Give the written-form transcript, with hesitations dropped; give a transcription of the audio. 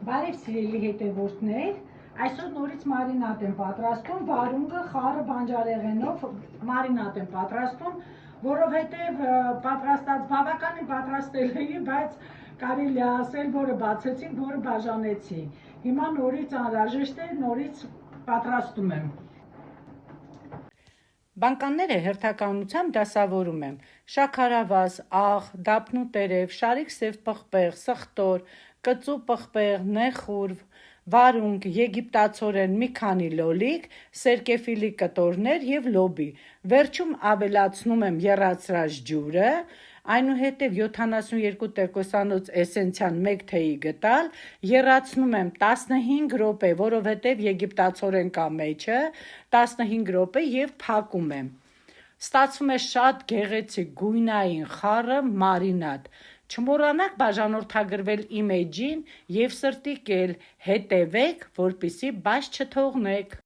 Բարև սիրելի հետևորդներ, այսօր նորից մարինատ եմ պատրաստում, վարունգը խառը բանջարեղենով մարինատ եմ պատրաստում, որովհետև պատրաստած բավականին պատրաստել էի, բայց կարելի է ասել, որը բացեցինք, որը բաժանեցի։ Հիմա նորից անհրաժեշտ է, նորից պատրաստում եմ։ Բանկանները հերթականությամբ դասավորում եմ. շաքարավազ, աղ, դափնու տերև, շարիկ սև պղպեղ, սխտոր, կծու պղպեղ, նեխուրվ, վարունգ, եգիպտացորեն մի քանի լոլիկ, սերկեֆիլի կտորներ և լոբի։ Վերջում ավելացնում եմ եռացրած ջուրը, այնուհետև 72 տեկոսանոց էսենցիան 1 թեյի գտալ, եռացնում եմ 15 րոպե, որովհետև եգիպտացորեն կա մեջը, 15 րոպե և փակում եմ։ Ստացվում է շատ գեղեցիկ գույնային խառը մարինատ։ Չմոռանաք բաժանորդագրվել իմ էջին և սրտիկել, հետևեք, որպեսզի բաց չթողնեք։